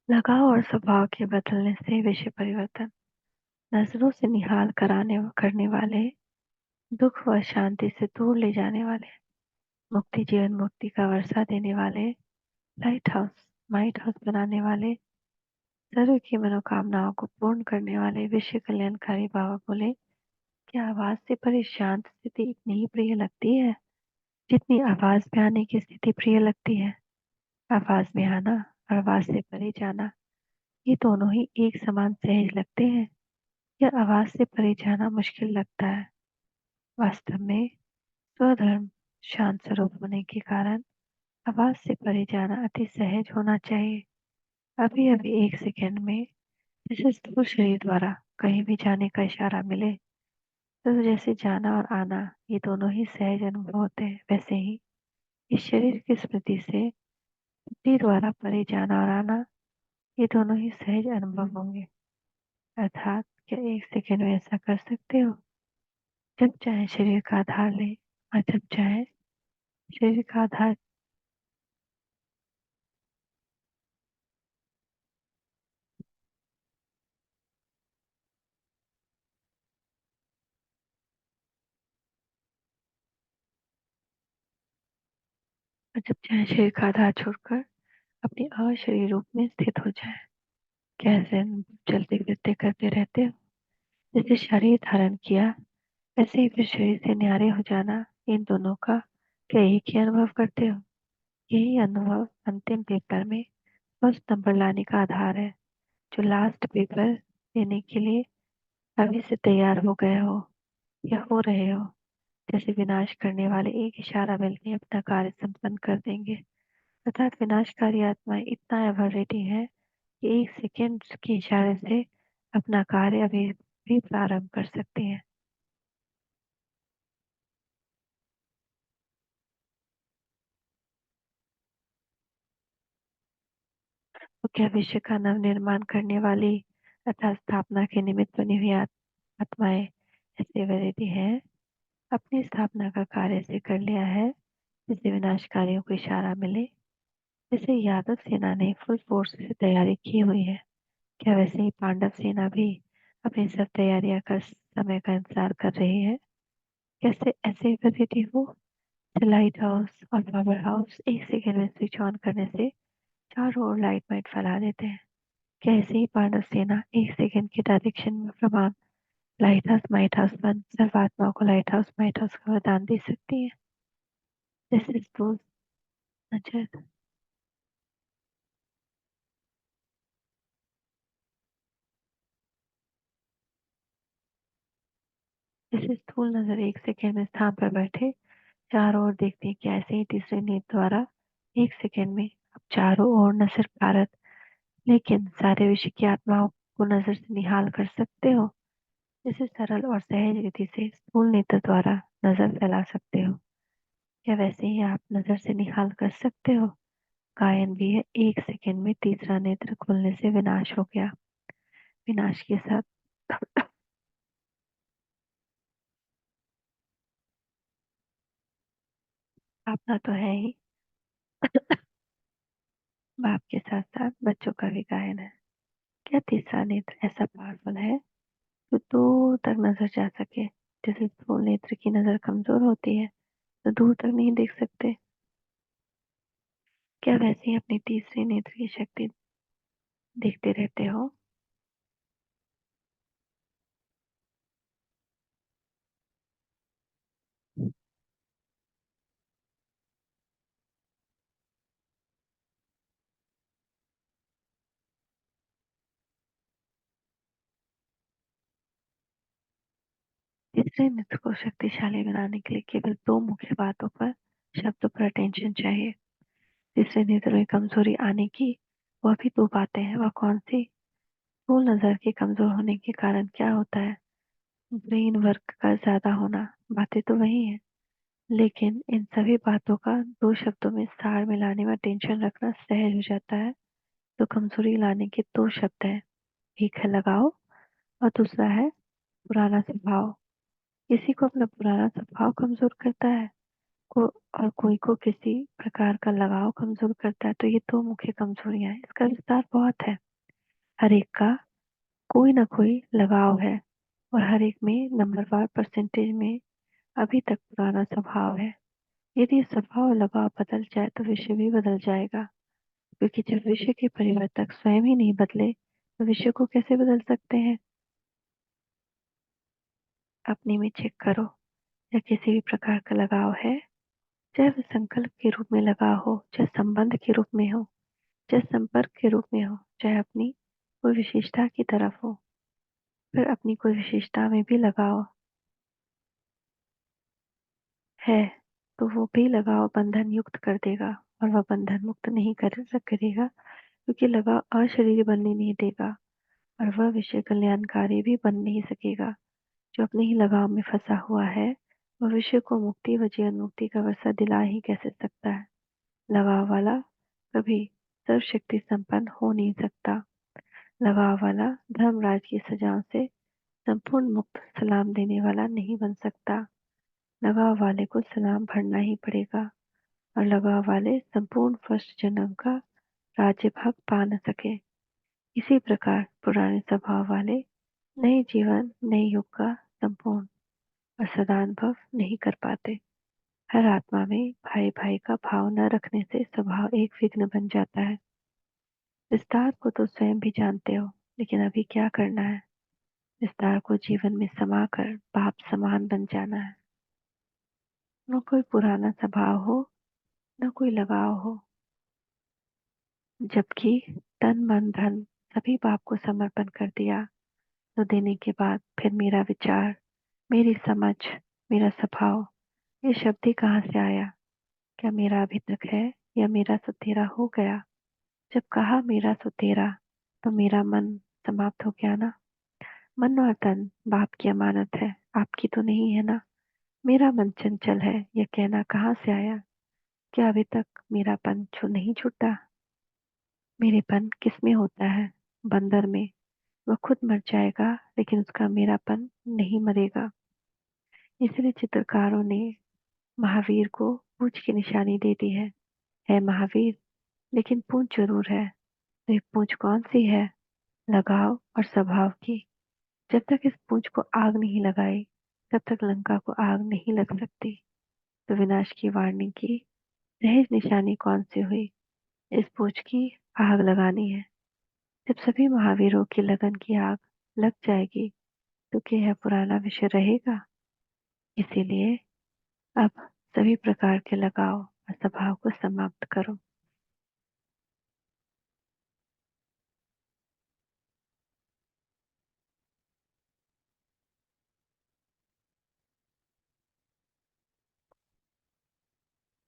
लगाव और स्वभाव के बदलने से विषय परिवर्तन, नजरों से निहाल कराने करने वाले, दुख व शांति से दूर ले जाने वाले, मुक्ति जीवन मुक्ति का वर्षा देने वाले, लाइट हाउस माइट हाउस बनाने वाले, सर्व की मनोकामनाओं को पूर्ण करने वाले विश्व कल्याणकारी बाबा बोले, क्या आवाज से परे शांत स्थिति इतनी ही प्रिय लगती है जितनी आवाज में आने की स्थिति प्रिय लगती है? आवाज में आना और आवाज से परे जाना, ये दोनों ही एक समान सहज लगते हैं या आवाज से परे जाना मुश्किल लगता है? वास्तव में स्वधर्म शांत स्वरूप होने के कारण आवाज से परे जाना अति सहज होना चाहिए। अभी अभी एक सेकंड में जैसे स्थूल शरीर द्वारा कहीं भी जाने का इशारा मिले, तो जैसे जाना और आना ये दोनों ही सहज अनुभव होते हैं, वैसे ही इस शरीर की स्मृति से बुद्धि द्वारा परे जाना और आना ये दोनों ही सहज अनुभव होंगे। अर्थात क्या एक सेकंड में ऐसा कर सकते हो? जब चाहे शरीर का आधार ले और जब चाहे शरीर का आधार और जब चाहे शरीर का आधार छोड़कर अपने अशरीर रूप में स्थित हो जाए। कैसे चलते फिरते करते रहते हो? जैसे शरीर धारण किया वैसे ही फिर शरीर से न्यारे हो जाना, इन दोनों का क्या एक ही अनुभव करते हो? यही अनुभव अंतिम पेपर में फर्स्ट नंबर लाने का आधार है। जो लास्ट पेपर देने के लिए अभी से तैयार हो गए हो या हो रहे हो, जैसे विनाश करने वाले एक इशारा मिलते ही अपना कार्य संपन्न कर देंगे। अर्थात विनाशकारी आत्माएं इतना एवर रेडी है कि एक सेकेंड के इशारे से अपना कार्य अभी भी प्रारंभ कर सकती है। तो क्या विश्व का नव निर्माण करने वाली अर्थात स्थापना के निमित्त बनी हुई आत्माएं ऐसे वैरिटी हैं, अपनी स्थापना का कार्य ऐसे कर लिया है जिससे विनाशकारियों को इशारा मिले। जैसे यादव सेना ने फुल फोर्स से तैयारी की हुई है, क्या वैसे ही पांडव सेना भी अपनी सब तैयारियां कर समय का इंतजार कर रही है? कैसे ऐसे वैरिटी हो? लाइट हाउस और पावर हाउस एक सेकेंड में स्विच ऑन करने से चारों ओर लाइट माइट फैला देते हैं। कैसे ही पांडव सेना एक सेकंड के डायरेक्शन में प्रमाण लाइट हाउस माइट हाउस बन सर्वात्माओं को लाइट हाउस माइट हाउस का वरदान दे सकती है? जैसे स्थूल नजर जैसे स्थूल नजर एक सेकंड में स्थान पर बैठे चारों ओर देखती है कि ऐसे ही तीसरे नेत्र द्वारा एक सेकंड में अब चारों ओर न सिर्फ भारत लेकिन सारे विश्व की आत्माओं को नजर से निहाल कर सकते हो। जैसे सरल और सहज विधि से स्थूल नेत्र द्वारा नजर फैला सकते हो, क्या वैसे ही आप नजर से निहाल कर सकते हो? गायन भी है, एक सेकंड में तीसरा नेत्र खुलने से विनाश हो गया। विनाश के साथ अपना तो है ही, बाप के साथ साथ बच्चों का भी गायन है। क्या तीसरा नेत्र ऐसा पावरफुल है जो दूर तक नजर जा सके? जैसे स्थूल नेत्र की नजर कमजोर होती है तो दूर तक नहीं देख सकते, क्या वैसे ही अपनी तीसरे नेत्र की शक्ति देखते रहते हो? तीसरे नेत्र को शक्तिशाली बनाने के लिए केवल दो मुख्य बातों पर शब्दों पर अटेंशन चाहिए। तीसरे नेत्र में कमजोरी आने की वह भी दो बातें हैं, वह कौन सी? स्थूल नजर के कमजोर होने के कारण क्या होता है? ब्रेन वर्क का ज्यादा होना, बातें तो वही है, लेकिन इन सभी बातों का दो शब्दों में सार मिलाने में टेंशन रखना सहज हो जाता है। तो कमजोरी लाने के दो शब्द हैं, एक है लगाओ और दूसरा है पुराना स्वभाव। किसी को अपना पुराना स्वभाव कमजोर करता है को और कोई को किसी प्रकार का लगाव कमजोर करता है, तो ये दो मुख्य कमजोरियां हैं। इसका विस्तार बहुत है। हर एक का कोई ना कोई लगाव है और हर एक में नंबरवार परसेंटेज में अभी तक पुराना स्वभाव है। यदि स्वभाव और लगाव बदल जाए तो विषय भी बदल जाएगा, क्योंकि जब विषय के परिवर्तक स्वयं ही नहीं बदले तो विषय को कैसे बदल सकते हैं। अपने में चेक करो, या किसी भी प्रकार का लगाव है, चाहे वह संकल्प के रूप में लगाव हो, चाहे संबंध के रूप में हो, चाहे संपर्क के रूप में हो, चाहे अपनी कोई विशेषता की तरफ हो। फिर अपनी कोई विशेषता में भी लगाव है तो वो भी लगाव बंधन युक्त कर देगा, और वह बंधन मुक्त नहीं करेगा, क्योंकि लगाव अशरीरी बनने नहीं देगा, और वह विषय कल्याणकारी भी बन नहीं सकेगा। जो अपने ही लगाव में फंसा हुआ है वह विषय को मुक्ति व जीवन मुक्ति का वरसा दिला ही कैसे सकता है। लगाव वाला कभी सर्वशक्ति संपन्न हो नहीं सकता। लगाव वाला धर्मराज की सजाओं से संपूर्ण मुक्त सलाम देने वाला नहीं बन सकता। लगाव वाले को सलाम भरना ही पड़ेगा, और लगाव वाले संपूर्ण फर्स्ट जन्म का राज्य भाग पा न सके। इसी प्रकार पुराने स्वभाव वाले नए जीवन नए युग का संपूर्ण और सदानुभव नहीं कर पाते। हर आत्मा में भाई भाई का भाव न रखने से स्वभाव एक विघ्न बन जाता है। विस्तार को तो स्वयं भी जानते हो, लेकिन अभी क्या करना है। विस्तार को जीवन में समाकर बाप समान बन जाना है। न कोई पुराना स्वभाव हो, न कोई लगाव हो, जबकि तन मन धन सभी बाप को समर्पण कर दिया, तो देने के बाद फिर मेरा विचार, मेरी समझ, मेरा स्वभाव, ये शब्द ही कहाँ से आया। क्या मेरा अभी तक है, या मेरा सो तेरा हो गया। जब कहा मेरा सो तेरा, तो मेरा मन समाप्त हो गया ना। मन और तन बाप की अमानत है, आपकी तो नहीं है ना। मेरा मन चंचल है, यह कहना कहाँ से आया। क्या अभी तक मेरापन नहीं छूटा। मेरेपन किस में होता है, बंदर में। वह खुद मर जाएगा, लेकिन उसका मेरापन नहीं मरेगा। इसलिए चित्रकारों ने महावीर को पूंछ की निशानी दे दी है महावीर, लेकिन पूंछ जरूर है। तो ये पूंछ कौन सी है, लगाव और स्वभाव की। जब तक इस पूंछ को आग नहीं लगाई, तब तक लंका को आग नहीं लग सकती। तो विनाश की वार्निंग की सहज निशानी कौन सी हुई, इस पूंछ की आग लगानी है। जब सभी महावीरों की लगन की आग लग जाएगी, तो क्या यह पुराना विषय रहेगा। इसीलिए अब सभी प्रकार के लगाव और स्वभाव को समाप्त करो।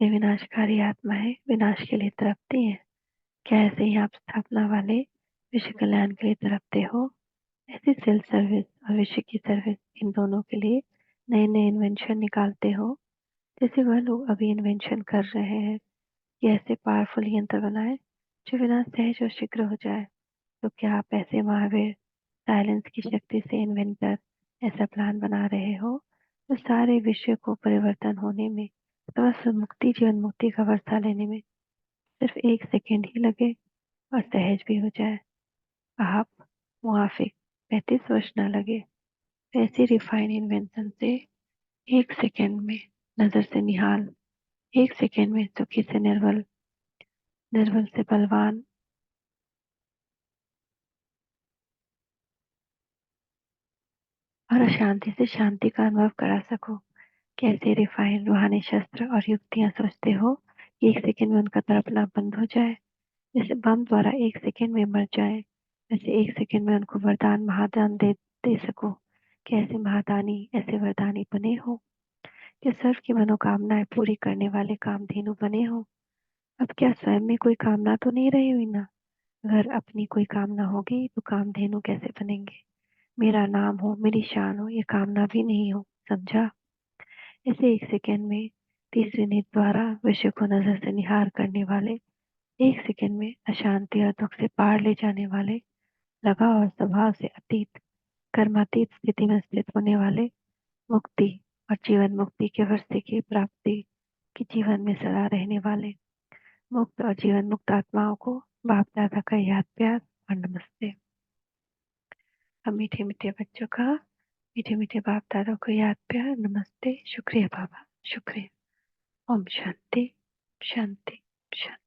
ये विनाशकारी आत्मा है, विनाश के लिए तड़पती है। क्या ऐसे ही आप स्थापना वाले विश्व कल्याण के लिए तड़पते हो। ऐसी सेल्फ सर्विस और विश्व की सर्विस, इन दोनों के लिए नए नए इन्वेंशन निकालते हो। जैसे वह लोग अभी इन्वेंशन कर रहे हैं कि ऐसे पावरफुल यंत्र बनाए जो बिना सहज और शीघ्र हो जाए। तो क्या आप ऐसे महावीर साइलेंस की शक्ति से इन्वेंटर ऐसा प्लान बना रहे हो तो सारे विश्व को परिवर्तन होने में, समस्त मुक्ति जीवन मुक्ति का वर्षा लेने में सिर्फ 1 सेकेंड ही लगे और सहज भी हो जाए। आप मुआफिक 35 वर्ष न लगे। ऐसी रिफाइन इन्वेंशन से 1 सेकेंड में नजर से निहाल, 1 सेकेंड में सुखी से निर्बल, निर्बल से बलवान, और अशांति से शांति का अनुभव करा सको। कैसे रिफाइन रूहानी शस्त्र और युक्तियां सोचते हो कि 1 सेकेंड में उनका तड़पना बंद हो जाए। जैसे बम द्वारा 1 सेकेंड में मर जाए, वैसे 1 सेकेंड में उनको वरदान महादान दे सको। कैसे महादानी ऐसे वरदानी बने हो कि सर्व की मनोकामनाएं पूरी करने वाले कामधेनु बने हो। अब क्या स्वयं में कोई कामना तो नहीं रही हुई ना। अगर अपनी कोई कामना होगी तो कामधेनु कैसे बनेंगे। मेरा नाम हो, मेरी शान हो, ये कामना भी नहीं हो, समझा। ऐसे 1 सेकेंड में तीसरे नेत्र द्वारा विश्व को नजर से निहार करने वाले, 1 सेकेंड में अशांति और दुख से पार ले जाने वाले, लगाव और स्वभाव से अतीत कर्मातीत स्थिति में स्थित होने वाले, मुक्ति और जीवन मुक्ति के वर्षे की प्राप्ति कि जीवन में सदा रहने वाले मुक्त और जीवन मुक्त आत्माओं को बाप दादा का याद प्यार और नमस्ते। हम मीठे मीठे बच्चों का मीठे मीठे बाप दादा को याद प्यार नमस्ते। शुक्रिया बाबा, शुक्रिया। ओम शांति शांति शांति।